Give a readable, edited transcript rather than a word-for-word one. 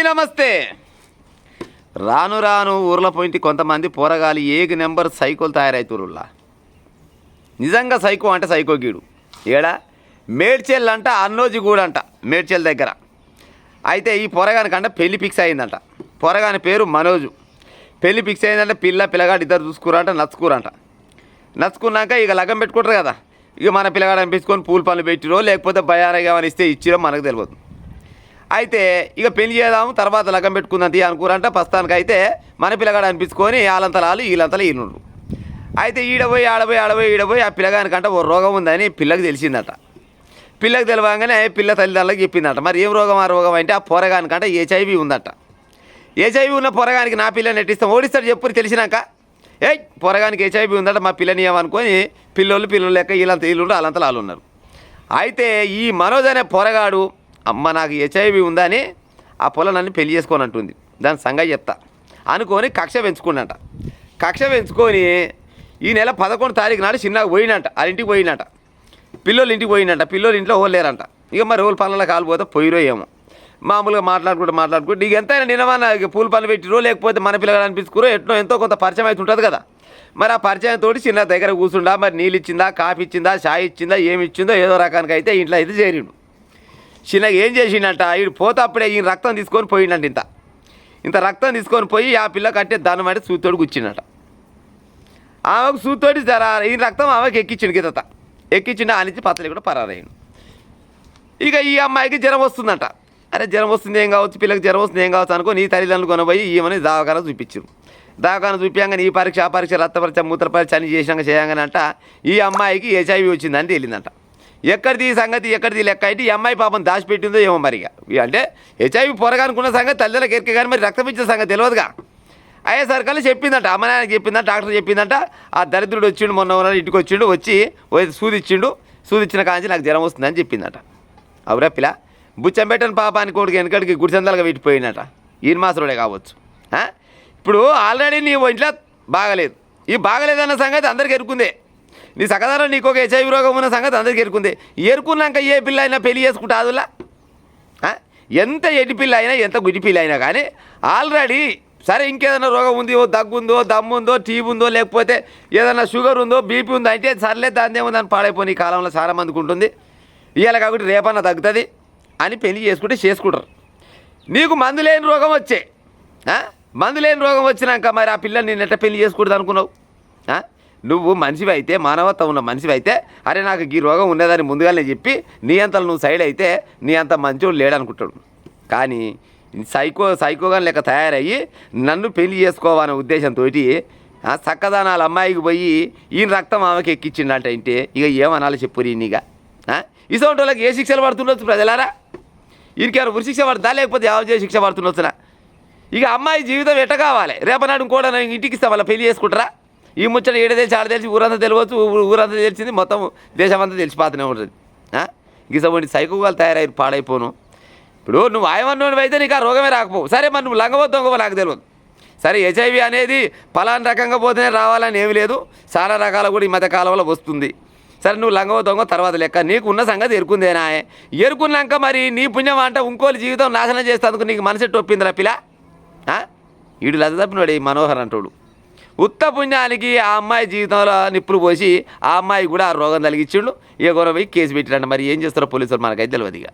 నమస్తే. రాను రాను ఊర్లో పోయింటి కొంతమంది పోరగాలి ఏక నెంబర్ సైకోలు తయారవుతురులా. నిజంగా సైకో అంటే సైకో గీడు ఏడా మేడ్చెల్ అంట, అన్నోజి కూడా అంట మేడ్చెల్ దగ్గర. అయితే ఈ పొరగానికంట పెళ్లి ఫిక్స్ అయిందంట. పొరగాని పేరు మనోజు. పెళ్లి ఫిక్స్ అయిందంటే పిల్లగాడు ఇద్దరు చూసుకురంట, నచ్చుకున్నాక ఇక లగ్గం పెట్టుకుంటారు కదా. ఇక మన పిల్లగాడు అనిపించుకొని పూల పనులు పెట్టిరో లేకపోతే బయారగా ఇస్తే ఇచ్చిరో మనకు తెలియదు. అయితే ఇక పెళ్లి చేద్దాము తర్వాత లగ్గం పెట్టుకుందాం తీ అనుకురంట. ప్రస్తుతానికి అయితే మన పిల్లగాడు అనిపించుకొని వాళ్ళంతలాలు వీళ్ళంతలా వీళ్ళుండ్రు. అయితే ఈడపోయి ఆ పిల్లగానికంట ఓ రోగం ఉందని పిల్లకి తెలిసిందట. పిల్లకి తెలియగానే పిల్ల తల్లిదండ్రులకు చెప్పిందట. మరి ఏం రోగం? ఆ రోగం అంటే ఆ పొరగానికంట HIV ఉందట. HIV ఉన్న పొరగానికి నా పిల్లని నెట్టిస్తాం ఓడిస్తాడు చెప్పుని తెలిసినాక, పొరగానికి HIV ఉందట మా పిల్లని ఏమనుకొని పిల్లలు లెక్క వీళ్ళంతా వాళ్ళంతలా ఉన్నారు. అయితే ఈ మనోజ్ అనే పొరగాడు అమ్మ నాకు HIV ఉందని ఆ పొల నన్ను పెళ్లి చేసుకొని అంటుంది, దాని సంగతి చెప్తా అనుకొని కక్ష పెంచుకొని ఈ నెల 11 తారీఖు నాడు చిన్నగా పోయినట్ట. వాళ్ళ ఇంటికి పోయినట్ట. పిల్లలు ఇంటికి పోయినట్ట. పిల్లలు ఇంట్లో లేరంట. ఇక మరి రోజుల పనుల కాలిపోతే పోయిరో ఏమో. మామూలుగా మాట్లాడుకుంటూ ఇక ఎంతైనా నిన్నమన్నా పూల పనులు పెట్టిరో లేకపోతే మన పిల్లలు అనిపించుకురో ఎంతో కొంత పరిచయం అయితే ఉంటుంది కదా. మరి ఆ పరిచయంతో చిన్న దగ్గర కూర్చుండా, మరి నీళ్ళు ఇచ్చిందా, కాఫీ ఇచ్చిందా, చాయ్ ఇచ్చిందా, ఏమి ఇచ్చిందో ఏదో రకానికి అయితే ఇంట్లో అయితే చేరిండు. చిన్నగా ఏం చేసిండంట, వీడు పోతే అప్పుడే ఈయన రక్తం తీసుకొని పోయిండంట. ఇంత రక్తం తీసుకొని పోయి ఆ పిల్ల కట్టే దానం అంటే సూతోడు కూర్చుండట. ఆమెకు సూతోడి ఈయన రక్తం ఆమెకు ఎక్కించిండు గిత ఎక్కించిండు. ఆ నుంచి పత్తలు కూడా పరారయ్యిండు. ఇక ఈ అమ్మాయికి జ్వరం వస్తుందంట. అరే జ్వరం వస్తుంది ఏం కావచ్చు, పిల్లకి జ్వరం వస్తుంది ఏం కావచ్చు అనుకో నీ తల్లిదండ్రులు కొనబోయి ఈమెని దవాఖాన చూపించారు. దవాఖాన చూపించగానే ఈ పరీక్ష ఆ పరీక్ష రక్త పరీక్ష మూత్ర పరీక్ష అన్ని చేయంగానే అంట ఈ అమ్మాయికి HIV వచ్చిందని తేలిందంట. ఎక్కడిది ఈ సంగతి, ఎక్కడిది లెక్క అయితే ఈ అమ్మాయి పాపం దాచిపెట్టిందో ఏమో మరిగా. అంటే HIV పొరగానుకున్న సంగతి తల్లిదండ్రులకు ఎరికే కానీ మరి రక్తం ఇచ్చిన సంగతి తెలియదుగా. అయ్యేసరికల్లా చెప్పిందంట, అమ్మ నాయనకి చెప్పిందంట, డాక్టర్ చెప్పిందంట. ఆ దరిద్రుడు వచ్చిండు, మొన్న ఇంటికి వచ్చిండు, వచ్చి సూదిచ్చిన కాంచి నాకు జ్వరం వస్తుందని చెప్పిందట. అవురా పిల్ల బుచ్చం పెట్టని పాపానికి కొడుకు వెనకడికి గుడిసెందలుగా పెట్టిపోయినట. ఈయన మాసరుడే కావచ్చు. ఇప్పుడు ఆల్రెడీ నీ ఇంట్లో బాగలేదు. ఈ బాగలేదన్న సంగతి అందరికీ ఎరుకుందే. నీ సకదారం నీకు ఒక HIV రోగం ఉన్న సంగతి అందరికీ ఎరుకున్నాక ఏ పిల్ల అయినా పెళ్లి చేసుకుంటా అదులా. ఎంత ఎడి పిల్ల అయినా ఎంత గుడి పిల్ల అయినా కానీ ఆల్రెడీ సరే ఇంకేదైనా రోగం ఉంది, ఓ దగ్గుందో, దమ్ముందో, టీబీ ఉందో, లేకపోతే ఏదైనా షుగర్ ఉందో, BP ఉందో అంటే సర్లే దాన్ని ఏముందని పాడైపోయి ఈ కాలంలో చాలా మందికి ఉంటుంది. ఇవాళ కాబట్టి రేపన్నా తగ్గుతుంది అని పెళ్లి చేసుకుంటారు. నీకు మందు లేని రోగం వచ్చినాక మరి ఆ పిల్లని నేను ఎట్లా పెళ్లి చేసుకుంటుంది అనుకున్నావు? నువ్వు మనిషివి అయితే, మానవత్వం ఉన్న మనిషివి అయితే, అరే నాకు ఈ రోగం ఉండేదని ముందుగానే చెప్పి నీ అంతలో నువ్వు సైడ్ అయితే నీ అంత మంచోడు లేడనుకుంటాడు. కానీ సైకోగా లెక్క తయారయ్యి నన్ను పెళ్లి చేసుకోవాలనే ఉద్దేశంతో చక్కదానాల అమ్మాయికి పోయి ఈయన రక్తం ఆమెకి ఎక్కించిండంట. ఇంటే ఇక ఏమనాలి చెప్పురి నీగా. ఇటువంటి వాళ్ళకి ఏ శిక్షలు పడుతుండొచ్చు ప్రజలారా? వీరికేమైనా ఉరి శిక్ష పడుతుందా లేకపోతే యావజే శిక్ష పడుతుండొచ్చునా? ఇక అమ్మాయి జీవితం ఎట్ట కావాలి? రేపనాడు కూడా ఇంటికి ఇస్తా వాళ్ళ పెళ్లి చేసుకుంటారా? ఈ ముచ్చట ఏడ తెలిసి ఆడ తెలిసి ఊరంతా తెలియవచ్చు, ఊరంతా తెలిసింది మొత్తం దేశమంతా తెలిసిపోతూనే ఉంటుంది. గిసవంటి సైకోగాలు తయారయ్యి పాడైపోను. ఇప్పుడు నువ్వు ఆయమన్నోడివి అయితే నీకు ఆ రోగమే రాకపోవు. సరే మరి నువ్వు లంగబోద్దాం నాకు తెలియదు. సరే HIV అనేది పలానా రకంగా పోతేనే రావాలని ఏమి లేదు, చాలా రకాల కూడా ఈ మధ్య కాలంలో వస్తుంది. సరే నువ్వు లంగబోద్దాం తర్వాత లెక్క నీకు ఉన్న సంగతి ఎరుకుందేనా? ఎరుకున్నాక మరి నీ పుణ్యం అంటే ఇంకోళ్ళ జీవితం నాశనం చేస్తేందుకు నీకు మనసెట్టు ఒప్పిందిరా పిల్ల? వీడు లత తప్పినోడు ఈ మనోహర్ అంటాడు. ఉత్త పుణ్యానికి ఆ అమ్మాయి జీవితంలో నిప్పులు పోసి ఆ అమ్మాయి కూడా ఆ రోగం తలిగించిండు. ఇక పోయి కేసు పెట్టిరంట. మరి ఏం చేస్తారో పోలీసులు మనకైతే తెలియదు. ఇక